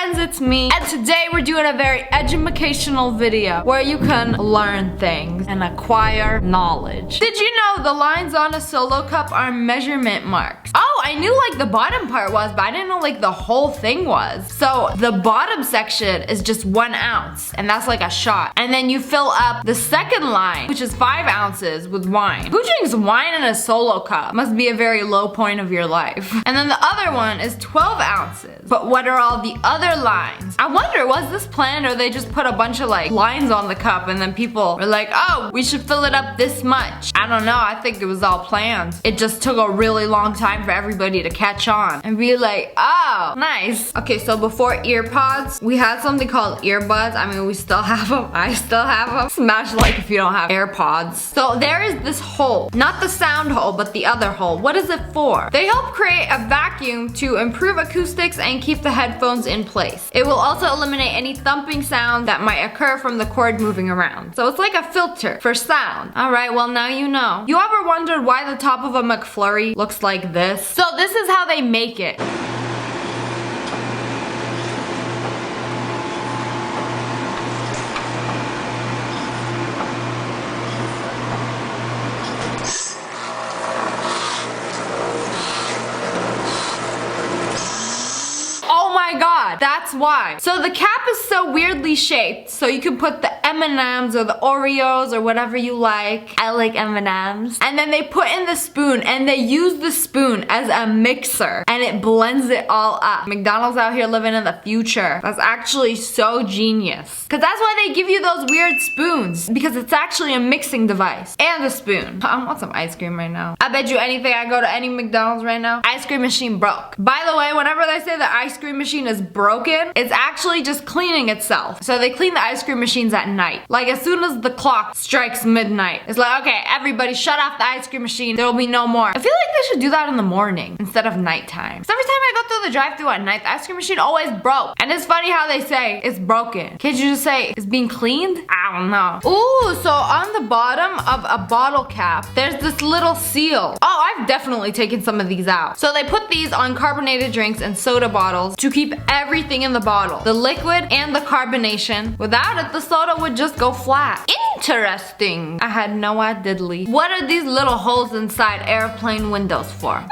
friends, it's me, and today we're doing a very educational video where you can learn things and acquire knowledge. Did you know the lines on a solo cup are measurement marks? Oh, I knew like the bottom part was, but I didn't know like the whole thing was. So the bottom section is just 1 ounce, and that's like a shot. And then you fill up the second line, which is 5 ounces, with wine. Who drinks wine in a solo cup? Must be a very low point of your life. And then the other one is 12 ounces. But what are all the other lines? I wonder, was this planned or they just put a bunch of like lines on the cup and then people were like, oh, we should fill it up this much. I don't know, I think it was all planned. It just took a really long time for everybody to catch on and be like, oh, nice. Okay, so before earpods, we had something called earbuds. I mean, we still have them. I still have them. Smash like if you don't have AirPods. So there is this hole, not the sound hole, but the other hole. What is it for? They help create a vacuum to improve acoustics and keep the headphones in place. It will also eliminate any thumping sound that might occur from the cord moving around. So it's like a filter for sound. All right, well now you know. You ever wondered why the top of a McFlurry looks like this? So this is how they make it. God, that's why. So the cap is so weirdly shaped, so you can put the M&Ms or the Oreos or whatever you like. I like M&Ms. And then they put in the spoon and they use the spoon as a mixer and it blends it all up. McDonald's out here living in the future. That's actually so genius. Cause that's why they give you those weird spoons, because it's actually a mixing device. And a spoon. I want some ice cream right now. I bet you anything, I go to any McDonald's right now, ice cream machine broke. By the way, whenever they say the ice cream machine is broken, it's actually just cleaning itself. So they clean the ice cream machines at night. Like as soon as the clock strikes midnight, it's like, okay, everybody shut off the ice cream machine. There will be no more. I feel like they should do that in the morning instead of nighttime. So every time I go through the drive-thru at night, the ice cream machine always broke. And it's funny how they say it's broken. Can't you just say it's being cleaned? I don't know. Ooh, so on the bottom of a bottle cap, there's this little seal. Oh, I've definitely taken some of these out. So they put these on carbonated drinks and soda bottles to keep everything in the bottle, the liquid and the carbonation. Without it, the soda would just go flat. Interesting. I had no diddly. What are these little holes inside airplane windows for?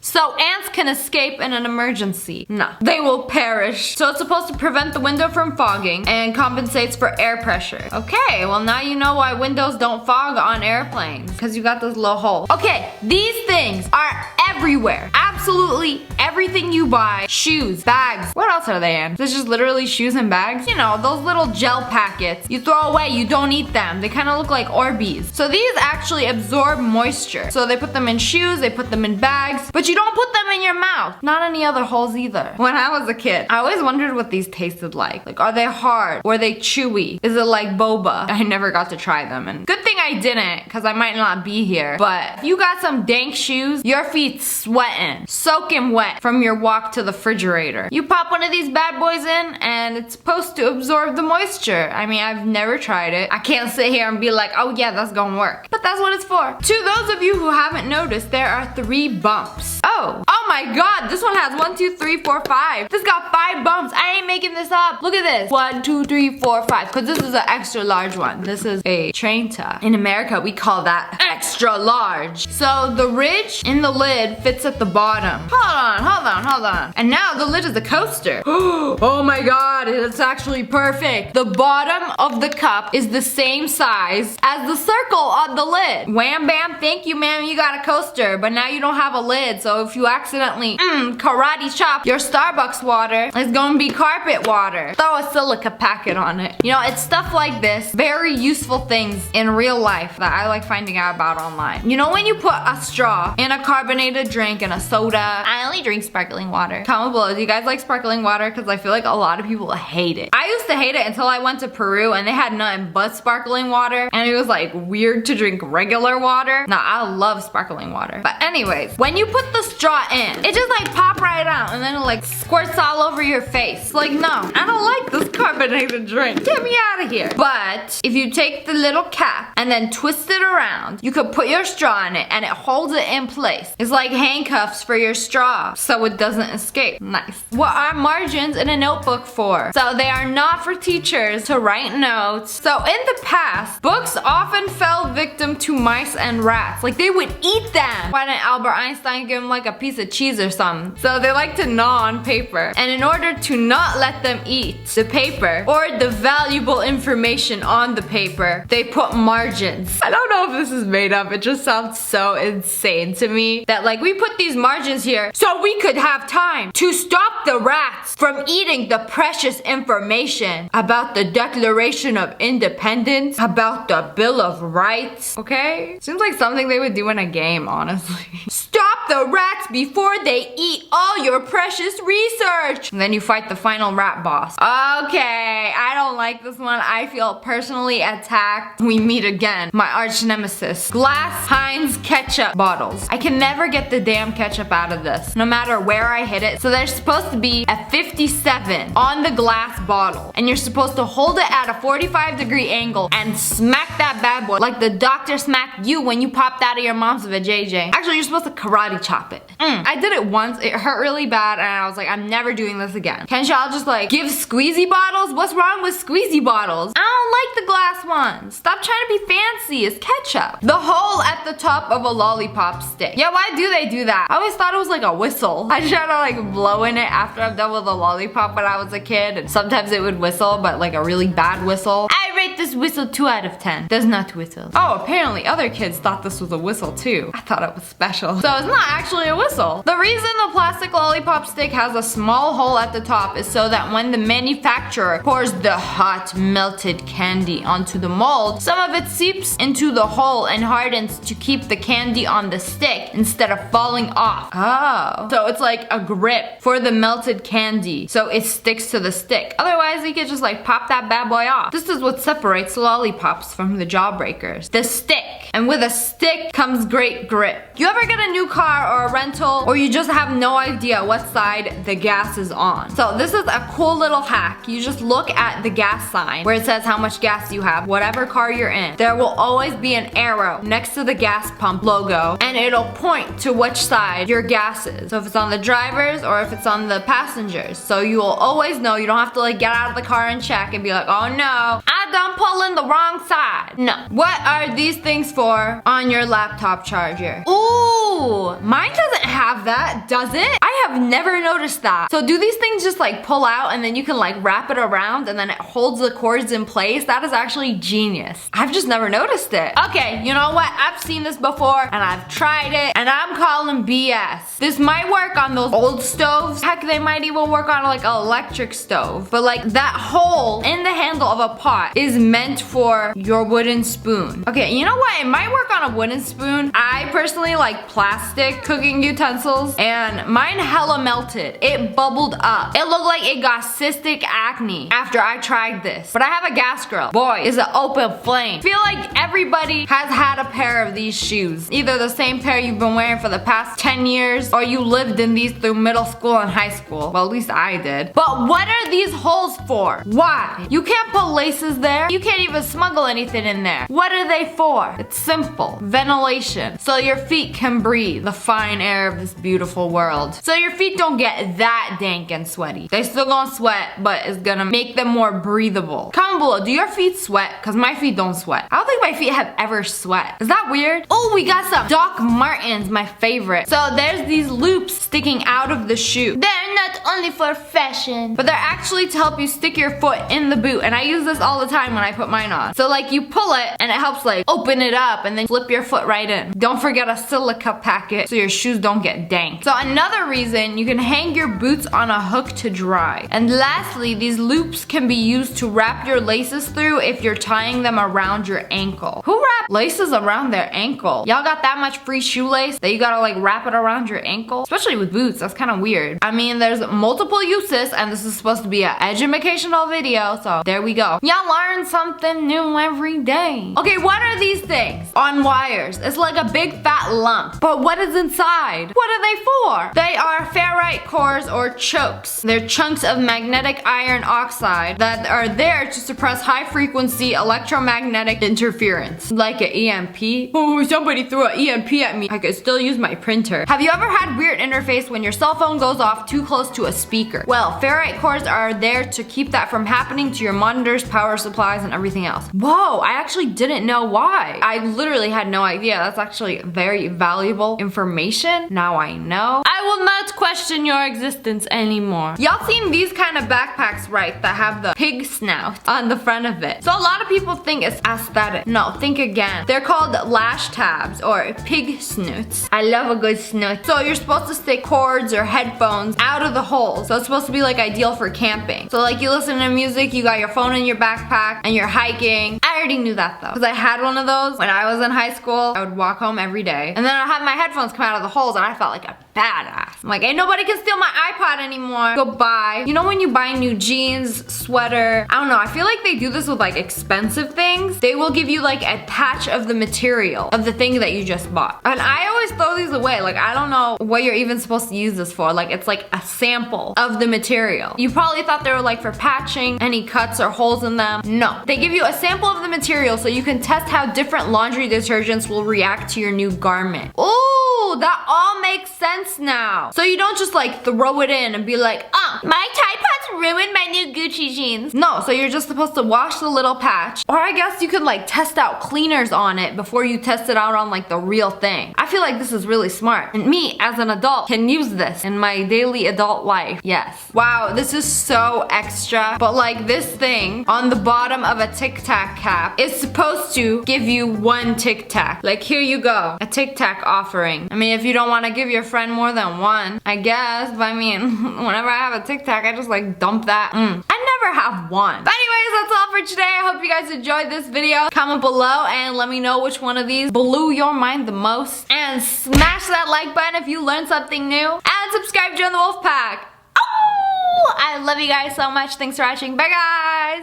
So ants can escape in an emergency. No, they will perish. So it's supposed to prevent the window from fogging and compensates for air pressure. Okay, well now you know why windows don't fog on airplanes, because you got this little hole. Okay, these things are everywhere. Absolutely everything you buy. Shoes, bags. What else are they in? This is just literally shoes and bags. You know, those little gel packets you throw away, you don't eat them. They kind of look like Orbeez. So these actually absorb moisture. So they put them in shoes, they put them in bags, but you don't put them in your mouth. Not any other holes either. When I was a kid, I always wondered what these tasted like. Like, are they hard? Were they chewy? Is it like boba? I never got to try them, and good thing I didn't, because I might not be here. But if you got some dank shoes, your feet sweating, soaking wet from your walk to the refrigerator. You pop one of these bad boys in and it's supposed to absorb the moisture. I mean, I've never tried it. I can't sit here and be like, oh yeah, that's gonna work. But that's what it's for. To those of you who haven't noticed, there are 3 bumps. Oh my god, this one has 1, 2, 3, 4, 5. This got 5 bumps. I ain't making this up. Look at this. 1, 2, 3, 4, 5. Because this is an extra large one. This is a train tie. In America, we call that extra large. So the ridge in the lid fits at the bottom. Hold on. And now the lid is a coaster. Oh my god, it's actually perfect. The bottom of the cup is the same size as the circle on the lid. Wham bam, thank you ma'am, you got a coaster. But now you don't have a lid, so if you accidentally karate chop your Starbucks water, it's gonna be carpet water. Throw a silica packet on it. You know, it's stuff like this, very useful things in real life that I like finding out about online. You know when you put a straw in a carbonated drink and a soda? I only drink sparkling water. Comment below, do you guys like sparkling water? Because I feel like a lot of people hate it. I used to hate it until I went to Peru and they had nothing but sparkling water and it was like weird to drink regular water. Now I love sparkling water. But anyways, when you put the straw in, hand. It just like pop right out and then it like squirts all over your face. Like, no, I don't like this carbonated drink. Get me out of here. But if you take the little cap and then twist it around, you could put your straw in it and it holds it in place. It's like handcuffs for your straw so it doesn't escape. Nice. What are margins in a notebook for? So they are not for teachers to write notes. So in the past, books often fell victim to mice and rats. Like they would eat them. Why didn't Albert Einstein give them like a piece of cheese or something? So they like to gnaw on paper. And in order to not let them eat the paper or the valuable information on the paper, they put margins. I don't know if this is made up. It just sounds so insane to me that like we put these margins here so we could have time to stop the rats from eating the precious information about the Declaration of Independence, about the Bill of Rights. Okay? Seems like something they would do in a game, honestly. Stop the rats before they eat all your precious research. And then you fight the final rat boss. Okay, I don't like this one. I feel personally attacked. We meet again. My arch nemesis. Glass Heinz ketchup bottles. I can never get the damn ketchup out of this, no matter where I hit it. So there's supposed to be a 57 on the glass bottle. And you're supposed to hold it at a 45-degree angle and smack that bad boy like the doctor smacked you when you popped out of your mom's vajayjay. Actually, you're supposed to karate chop it. I did it once. It hurt really bad and I was like, I'm never doing this again. Can't y'all just like give squeezy bottles? What's wrong with squeezy bottles? I don't like the glass ones. Stop trying to be fancy. It's ketchup. The hole at the top of a lollipop stick. Yeah, why do they do that? I always thought it was like a whistle. I try to like blow in it after I'm done with a lollipop when I was a kid, and sometimes it would whistle, but like a really bad whistle. I rate this whistle 2 out of 10. Does not whistle. Oh, apparently other kids thought this was a whistle too. I thought it was special. So it's not actually a whistle. The reason the plastic lollipop stick has a small hole at the top is so that when the manufacturer pours the hot melted candy onto the mold, some of it seeps into the hole and hardens to keep the candy on the stick instead of falling off. Oh. So it's like a grip for the melted candy so it sticks to the stick. Otherwise you could just like pop that bad boy off. This is what separates lollipops from the jawbreakers. The stick. And with a stick comes great grip. You ever get a new car or a rental, or you just have no idea what side the gas is on? So this is a cool little hack. You just look at the gas sign where it says how much gas you have, whatever car you're in. There will always be an arrow next to the gas pump logo and it'll point to which side your gas is. So if it's on the driver's or if it's on the passengers. So you will always know. You don't have to like get out of the car and check and be like, oh no, I done pulling the wrong side. No. What are these things for on your laptop charger? Ooh, mine doesn't have that, does it? I have never noticed that. So do these things just like pull out and then you can like wrap it around and then it holds the cords in place? That is actually genius. I've just never noticed it. Okay, you know what? I've seen this before and I've tried it and I'm calling BS. This might work on those old stoves. Heck, they might even work on like an electric stove. But like that hole in the handle of a pot is meant for your wooden spoon. Okay, you know what? It might work on a wooden spoon. I personally like plastic cooking utensils and mine hella melted. It bubbled up. It looked like it got cystic acne after I tried this. But I have a gas grill. Boy, it's an open flame. I feel like everybody has had a pair of these shoes. Either the same pair you've been wearing for the past 10 years or you lived in these through middle school and high school. Well, at least I did. But what are these holes for? Why? You can't put laces there. You can't even smuggle anything in there. What are they for? It's simple. Ventilation. So your feet can breathe the fine air of this beautiful world. So your feet don't get that dank and sweaty. They still gonna sweat, but it's gonna make them more breathable. Comment below, do your feet sweat? Cause my feet don't sweat. I don't think my feet have ever sweat. Is that weird? Oh, we got some Doc Martens, my favorite. So there's these loops sticking out of the shoe. They're not only for fashion, but they're actually to help you stick your foot in the boot. And I use this all the time when I put mine on. So like you pull it and it helps like open it up and then flip your foot right in. Don't forget a silica packet so your shoes don't get dank. So another reason, you can hang your boots on a hook to dry. And lastly, these loops can be used to wrap your laces through if you're tying them around your ankle. Who wrap laces around their ankle? Y'all got that much free shoelace that you gotta like wrap it around your ankle? Especially with boots, that's kind of weird. I mean, there's multiple uses and this is supposed to be an educational video, so there we go. Y'all learned learn something new every day. Okay, what are these things? On wires. It's like a big fat lump. But what is inside? What are they for? They are ferrite cores or chokes. They're chunks of magnetic iron oxide that are there to suppress high frequency electromagnetic interference. Like an EMP. Oh, somebody threw an EMP at me. I could still use my printer. Have you ever had weird interface when your cell phone goes off too close to a speaker? Well, ferrite cores are there to keep that from happening to your monitors, power supplies, and everything else. Whoa, I actually didn't know why. I literally had no idea. That's actually very valuable information. Now I know. I will not question your existence anymore. Y'all seen these kind of backpacks, right? That have the pig snout on the front of it. So a lot of people think it's aesthetic. No, think again. They're called lash tabs or pig snoots. I love a good snoot. So you're supposed to stick cords or headphones out of the holes. So it's supposed to be like ideal for camping. So like you listen to music, you got your phone in your backpack, and you're hiking. I already knew that though, because I had one of those when I was in high school. I would walk home every day, and then I'd have my headphones come out of the holes, and I felt like a badass. I'm like, ain't nobody can steal my iPod anymore. Goodbye. You know when you buy new jeans, sweater, I don't know, I feel like they do this with like expensive things. They will give you like a patch of the material of the thing that you just bought. And I always throw these away. Like, I don't know what you're even supposed to use this for. Like, it's like a sample of the material. You probably thought they were like for patching any cuts or holes in them. No. They give you a sample of the material so you can test how different laundry detergents will react to your new garment. Ooh, that all makes sense now. So you don't just like throw it in and be like, oh, my Tide Pods ruined my new Gucci jeans. No, so you're just supposed to wash the little patch. Or I guess you could like test out cleaners on it before you test it out on like the real thing. I feel like this is really smart. And me, as an adult, can use this in my daily adult life. Yes. Wow, this is so extra. But like this thing on the bottom of a Tic Tac cap is supposed to give you one Tic Tac. Like, here you go. A Tic Tac offering. I mean, if you don't want to give your friend more than one, I guess. But I mean, whenever I have a Tic Tac, I just like dump that. I never have one. But anyways, that's all for today. I hope you guys enjoyed this video. Comment below and let me know which one of these blew your mind the most. And smash that like button if you learned something new. And subscribe to join the wolf pack. Oh, I love you guys so much. Thanks for watching. Bye guys.